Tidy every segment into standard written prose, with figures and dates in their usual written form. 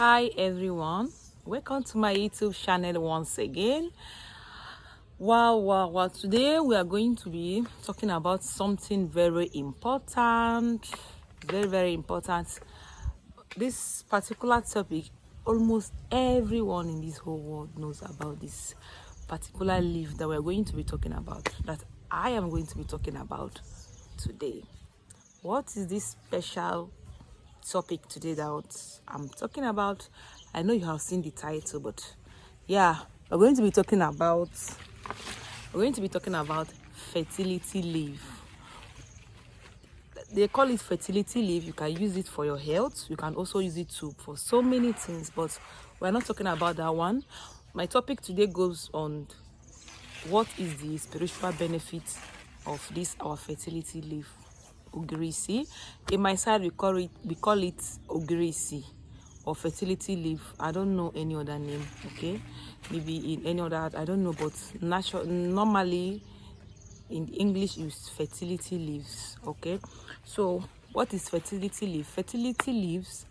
Hi everyone, welcome to my YouTube channel once again. Wow, today we are going to be talking about something very important, very important. This particular topic, almost everyone in this whole world knows about this particular leaf that we're going to be talking about, that I am going to be talking about today. What is this special topic today that I'm talking about? I know you have seen the title, but yeah, we're going to be talking about fertility leave. They call it fertility leave. You can use it for your health. You can also use it for so many things, but we're not talking about that one. My topic today goes on what is the spiritual benefit of this our fertility leave. Ogirisi. In my side we call it Ogirisi or fertility leave. I don't know any other name, okay? Maybe in any other, I don't know, but normally in English is fertility leaves, okay? So what is fertility leave? Fertility leaves,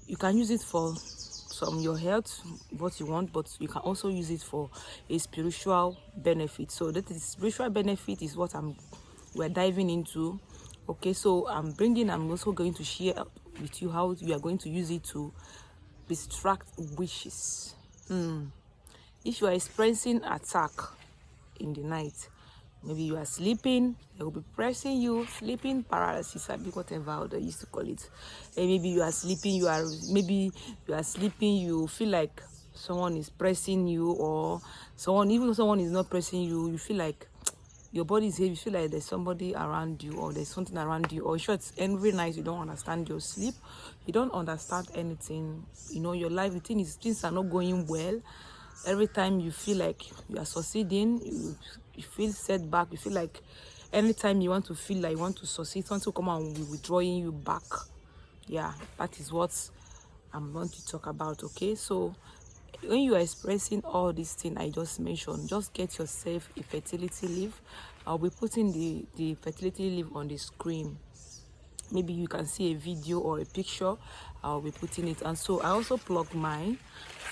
you can use it for your health, what you want, but you can also use it for a spiritual benefit. So that is spiritual benefit is what we're diving into. Okay, so I'm also going to share with you how you are going to use it to distract wishes. If you are experiencing attack in the night, maybe you are sleeping, they will be pressing you, sleeping paralysis, whatever they used to call it. And maybe you are sleeping, you feel like someone is pressing you, or even if someone is not pressing you, you feel like your body is heavy, you feel like there's somebody around you, or there's something around you, or sure, it's every night you don't understand your sleep, you don't understand anything, your life, the thing is, things are not going well. Every time you feel like you are succeeding, you feel setback, you feel like anytime you want to feel like you want to succeed, something will come out and will be withdrawing you back. Yeah, that is what I'm going to talk about. Okay, so when you are expressing all these things I just mentioned, just get yourself a fertility leave. I'll be putting the fertility leave on the screen. Maybe you can see a video or a picture. I'll be putting it. And so I also plug mine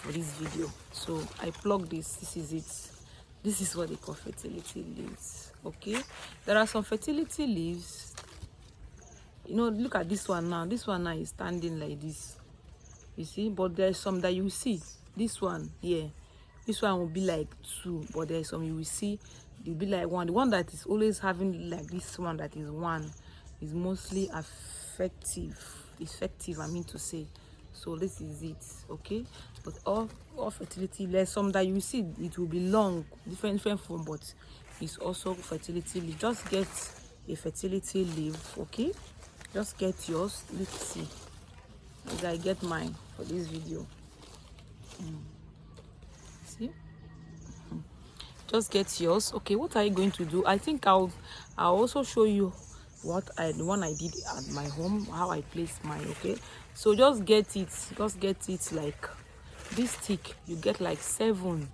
for this video. So I plug this is it. This is what they call fertility leaves. Okay, there are some fertility leaves, look at this one now. This one now is standing like this, you see, but there's some that you see. This one here, this one will be like two, but there's some you will see it'll be like one. The one that is always having like this one that is one is mostly effective, I mean to say. So this is it, okay? But all fertility, there's some that you see it will be long, different form, but it's also fertility leave. Just get a fertility leave, okay? Just get yours. Let's see as I get mine for this video. See, just get yours. Okay, what are you going to do? I think I'll also show you the one I did at my home, how I placed mine. Okay, so just get it like this thick. You get like 7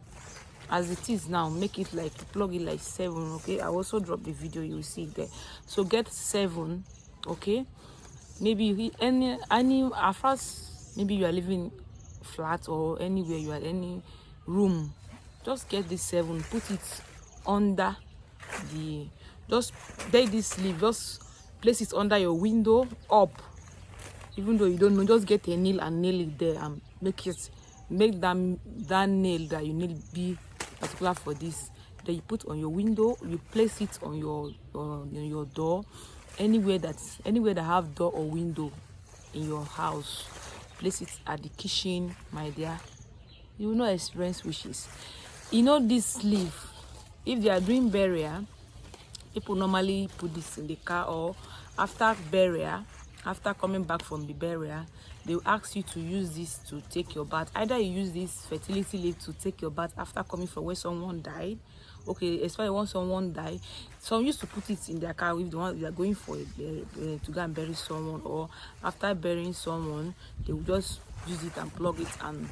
as it is now. Make it like, plug it like 7. Okay, I also drop the video, you will see it there. So get 7. Okay, maybe any at first, maybe you are living flat or anywhere, you are any room, just get this 7, put it under just take this sleeve, just place it under your window up, even though you don't know, just get a nail and nail it there, and make that nail that you nail be particular for this. Then you put on your window, you place it on your door, anywhere that have door or window in your house. Place it at the kitchen, my dear. You will not experience wishes. This leaf, if they are doing burial, people normally put this in the car, or after burial, after coming back from the burial, they will ask you to use this to take your bath. Either you use this fertility leaf to take your bath after coming from where someone died. Okay, especially when someone died, some used to put it in their car if they are going for to go and bury someone, or after burying someone, they will just use it and plug it and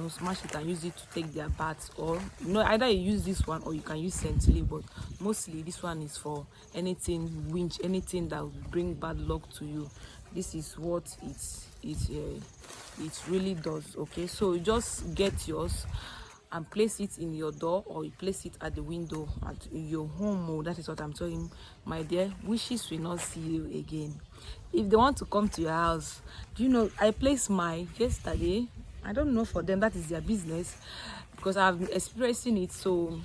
smash it and use it to take their baths. Or either you use this one or you can use century, but mostly this one is for anything winch, anything that will bring bad luck to you. This is what it really does. Okay, so you just get yours and place it in your door, or you place it at the window at your home. Oh, that is what I'm telling my dear. Wishes will not see you again. If they want to come to your house, do you know I placed my yesterday? I don't know, for them that is their business, because I've been experiencing it. So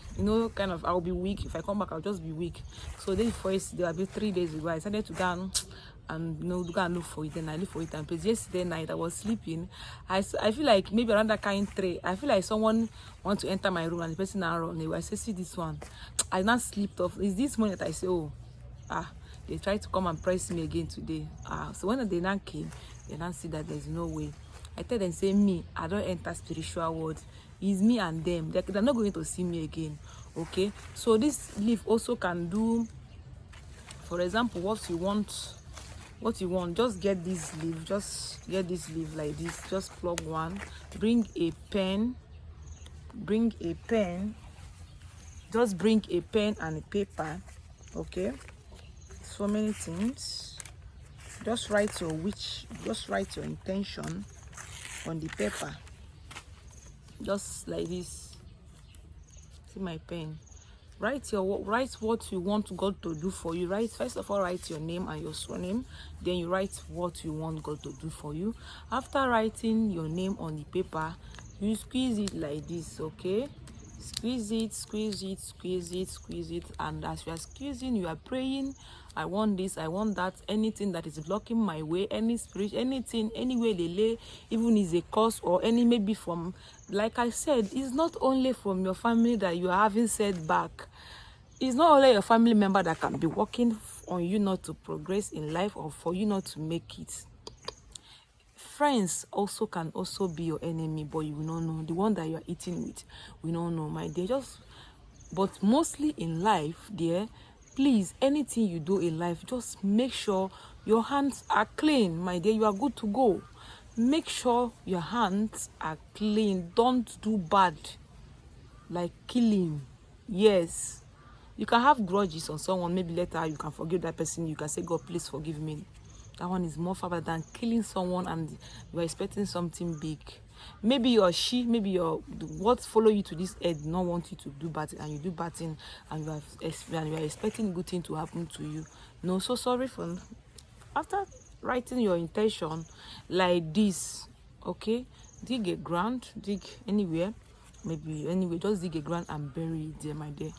kind of, I'll be weak. If I come back, I'll just be weak. So day before yesterday, I'll be 3 days ago, I decided to go and go and look for it. And I look for it and place. Yesterday night I was sleeping. I feel like maybe around that kind tray, I feel like someone want to enter my room, and the person now run away. I say, see this one. I now slept off. It's this morning that I say, oh, they tried to come and press me again today. So when they now came, they now see that there's no way. I tell them, say, me, I don't enter spiritual world. It's me and them. They're not going to see me again. Okay, so this leaf also can do, for example, what you want, just get this leaf, like this. Just plug one, bring a pen, just bring a pen and a paper. Okay, so many things. Just write your intention on the paper, just like this. See my pen. Write what you want God to do for you. First of all, write your name and your surname. Then you write what you want God to do for you. After writing your name on the paper, you squeeze it like this. Okay, squeeze it, and as you are squeezing, you are praying, I want this, I want that. Anything that is blocking my way, any spirit, anything, anywhere they lay, even is a cause, or any, maybe from, like I said, it's not only from your family that you are having setback. It's not only your family member that can be working on you not to progress in life, or for you not to make it. Friends also can also be your enemy, but you will not know. The one that you are eating with, we don't know, my dear. But mostly in life, dear, please, anything you do in life, just make sure your hands are clean, my dear. You are good to go. Make sure your hands are clean. Don't do bad, like killing. Yes, you can have grudges on someone. Maybe later you can forgive that person. You can say, God, please forgive me. That one is more far than killing someone and you are expecting something big. Maybe what follow you to this earth not want you to do bad thing, and you do bad thing, and you are expecting good thing to happen to you. No, so sorry for. After writing your intention like this, okay, dig a ground, dig anywhere, maybe anywhere, just dig a ground and bury it there, my dear.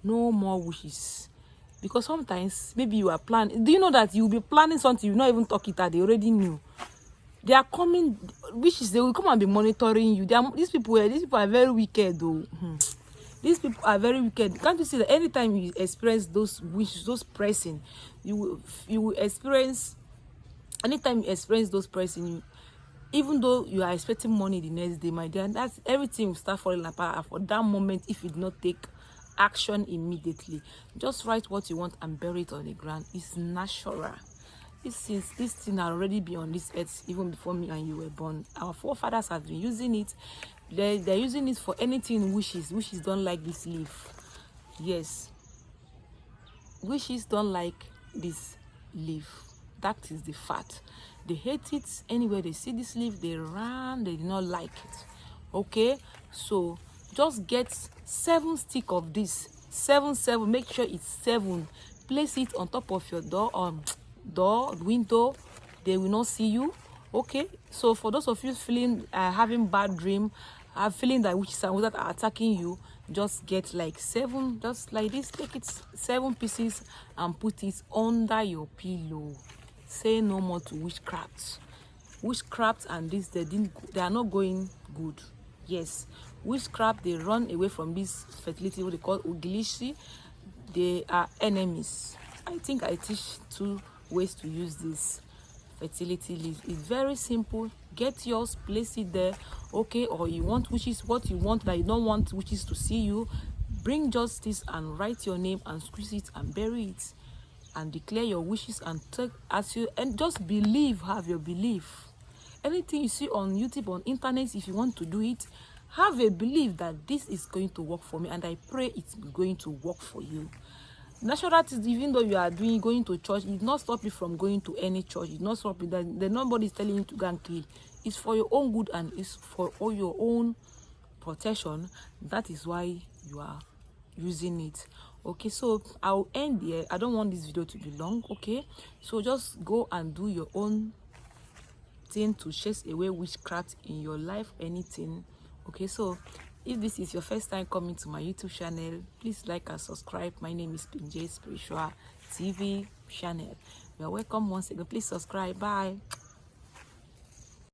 No more wishes. Because sometimes maybe you are planning. Do you know that you'll be planning something, you not even talk it out, they already knew. They are coming, wishes, they will come and be monitoring you. These people are very wicked though. These people are very wicked. Can't you see that anytime you experience those wishes, those pressing, you will experience, anytime you experience those pressing, even though you are expecting money the next day, my dear, that's everything will start falling apart for that moment if you do not take action immediately. Just write what you want and bury it on the ground. It's natural. This thing had already been on this earth even before me and you were born. Our forefathers have been using it. They're using it for anything. Wishes don't like this leaf. Yes, wishes don't like this leaf. That is the fact. They hate it. Anywhere they see this leaf, they run. They do not like it. Okay, so just get 7 sticks of this. 7. Make sure it's 7. Place it on top of your door, window. They will not see you. Okay, so for those of you feeling having bad dream, feeling that witches and wizards are attacking you, just get like 7, just like this. Take it 7 pieces and put it under your pillow. Say no more to witchcraft. Witchcraft and this, they are not going good. Yes, witchcraft, they run away from this fertility, what they call Uglishi. They are enemies. I think I teach 2 ways to use this fertility leaf. It's very simple. Get yours, place it there. Okay, or you want wishes, what you want, that you don't want witches to see you, bring justice and write your name and squeeze it and bury it and declare your wishes and take as you, and just believe, have your belief. Anything you see on YouTube, on internet, if you want to do it, have a belief that this is going to work for me, and I pray it's going to work for you. Natural things, even though you are going to church, it not stop you from going to any church. It not stop you that nobody is telling you to go and kill. It's for your own good and it's for all your own protection. That is why you are using it. Okay, so I'll end here. I don't want this video to be long. Okay, so just go and do your own thing to chase away witchcraft in your life, anything. Okay, so if this is your first time coming to my YouTube channel, please like and subscribe. My name is PJ Spiritual TV channel. You are welcome once again. Please subscribe. Bye.